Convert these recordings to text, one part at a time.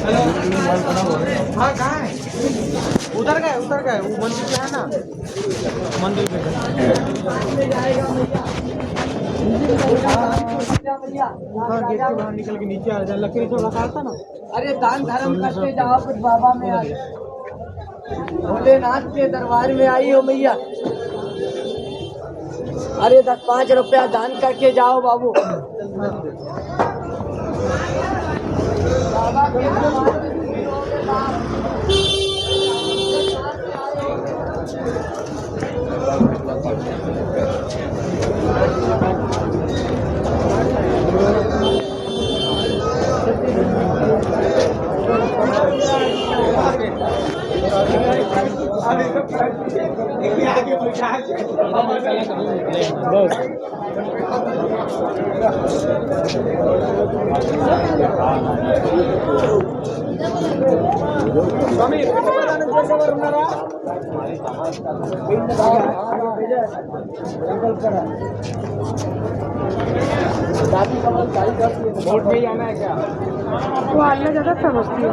हाँ कहाँ है? उधर गए वो मंदिर पे है ना, मंदिर पे हाँ गेट के बाहर निकल के नीचे आ जाए, लकड़ी सब रखा था ना। अरे दान धर्म करते जाओ कुछ बाबा में आ भोलेनाथ के दरबार में आई हो मैया। अरे 10-5 रुपया दान करके जाओ बाबू। बाबा के दरबार में वोट में जाना है क्या? वो आना ज़्यादा समझती है।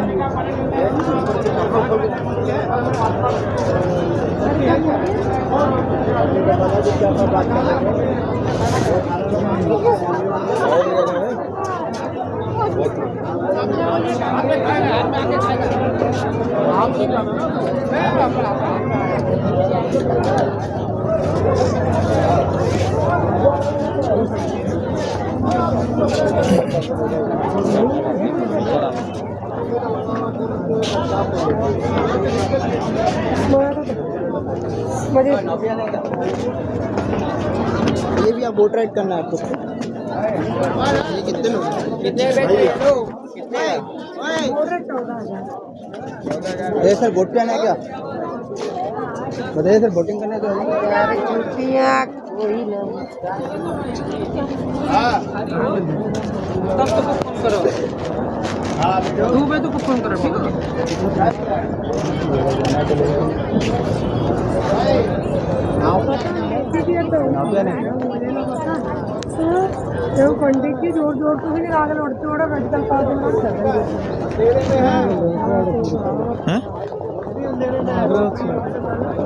ये भी आप बोट राइड करना है आपको। ये कितने लोग? कितने सर बोट पे आना है क्या? बताइए सर, बोटिंग करना है तो वही ना। तब तो फोन करो, तो फोन करो ठीक है। पंडित जी जोर जोर तो भी आगे लौटते थोड़ा मेडिकल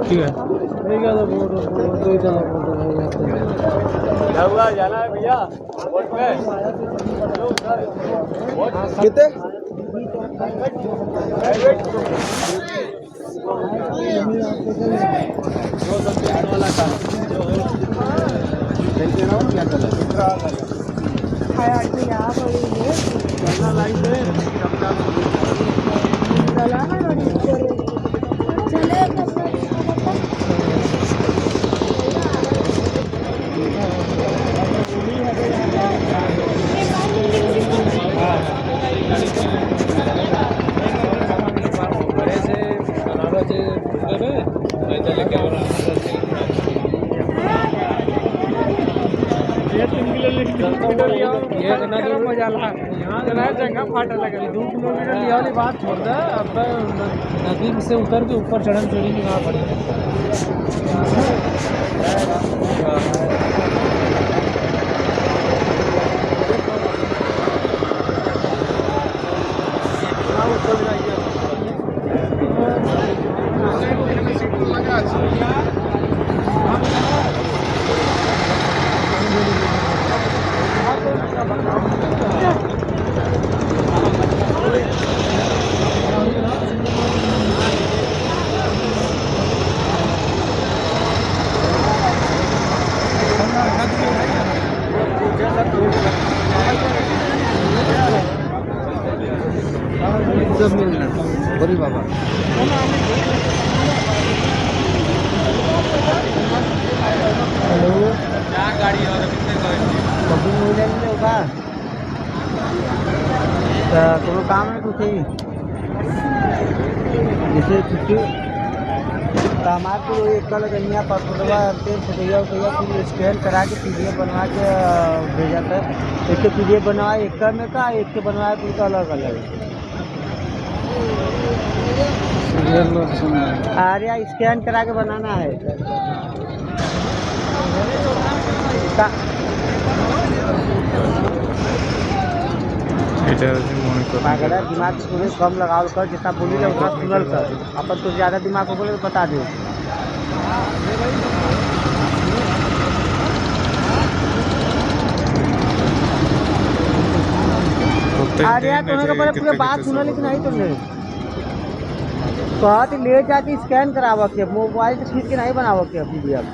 ठीक है। जाना है भैया वोट में कितने? फाटा लगा 2 किलोमीटर लिया वाली बात छोड़ दे। अब नदी से उतर के ऊपर चढ़न चढ़ी नहीं वहाँ पड़ी। सब मिल रहा है बोरी बाबा। हेलो क्या गाड़ी और बुकिंग हो जाएगी होगा तो काम है कुछ ही जैसे छुट्टी हमारे को एक कल गनिया पासपोर्टवा तेल फोटोया उठैया फिर स्कैन करा के PDF बनवा के भेजा था। एक के PDF बनवाए एक में का, एक के बनवाए तो उसका अलग अलग। अरे स्कैन करा के बनाना है। এটা হচ্ছে মনে করেন पागल है, दिमाग थोड़े कम लगाओ कर, जितना बोली ले उतना सुनल कर। अपन तो ज़्यादा दिमाग को बोले तो बता दो। প্রত্যেক अरे यार দিন तुमने को बोले पूरे बात सुना लेकिन नहीं तुमने कहा कि ले जाके स्कैन करावा के मोबाइल से खींच के नहीं बनावा के पीडीएफ।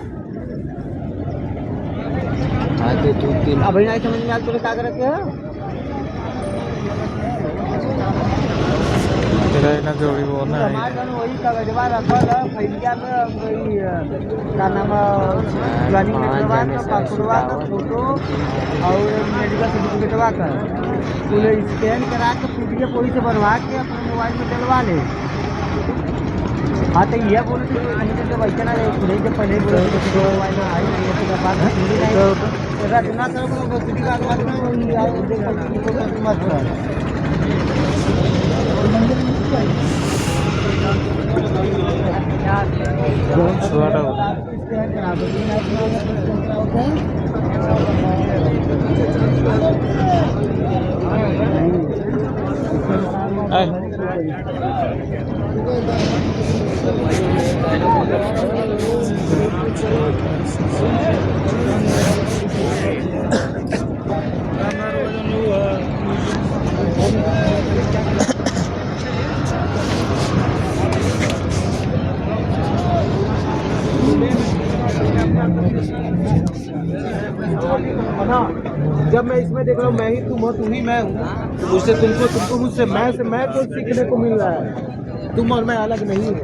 আগে 2-3 अभी नहीं समझ में आ तुमने क्या कर रखे है। এটা না জরুরি বল না हमारे घर में वही कागजवा रखल है फैलिया में वही क्या नाम है ज्वाइनिंग लेटरवा का पासपोर्टवा का फोटो और मेडिकल सर्टिफिकेटवा का उन्हें स्कैन करा के पीडीएफ वही से बनवा के अपने मोबाइल में डलवा ले। हाँ तो ये बोले थे जब वैसे ना खुद ही जब पहले ही बोले थे कि मोबाइल में आई नहीं है तो बात सुनी नहीं ऐसा ना करो सिटी का बात में वही आओ देखो मत ছোয়াটা जब मैं इसमें देख रहा हूँ मैं ही तुम हो तुम ही मैं हूँ मुझसे तुमको तुमको मुझसे मैं तो सीखने को मिल रहा है तुम और मैं अलग नहीं है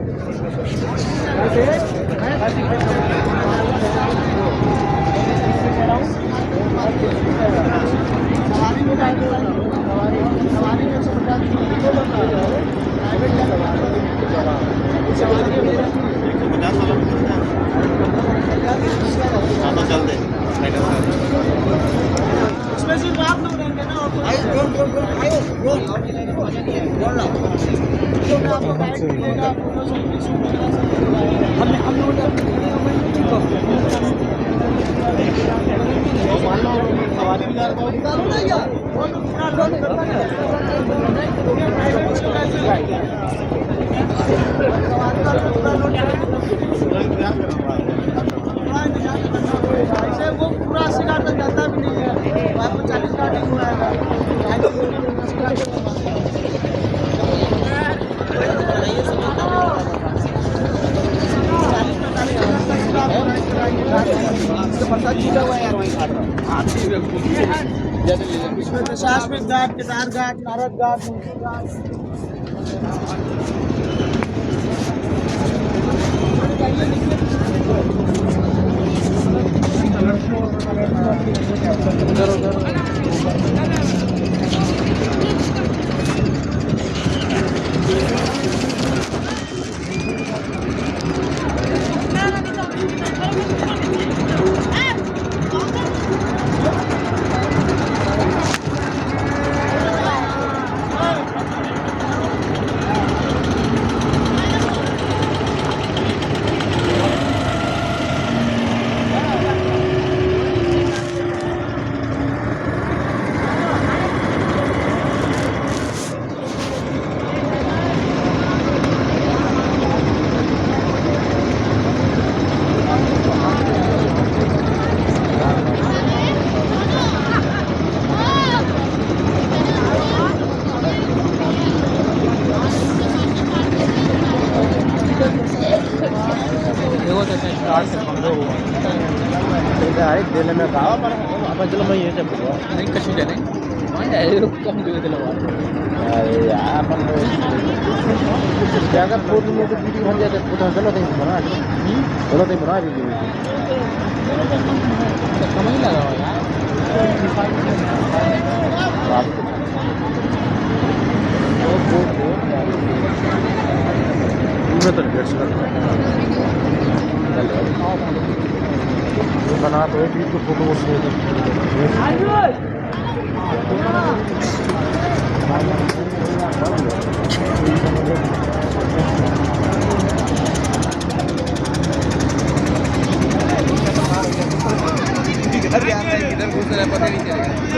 इसमें सिर्फ आप लोग रहेंगे ना और हम वो पूरा 80 घाट तक जाता भी नहीं है आपको 40 घाट ही घुमाएगा। इसमें दशाश्वमेध घाट केदार घाट नारद घाट दिल में गावा पर अपन चलो मैं ये सब नहीं कछु दे नहीं मान जाए कम दे दे लगा अरे यार अपन क्या कर फोटो में तो वीडियो बन जाते फोटो चलो तो बना चलो तो बना वीडियो कम ही लगा यार मैं तो डेढ़ सौ बना तो एक फोटो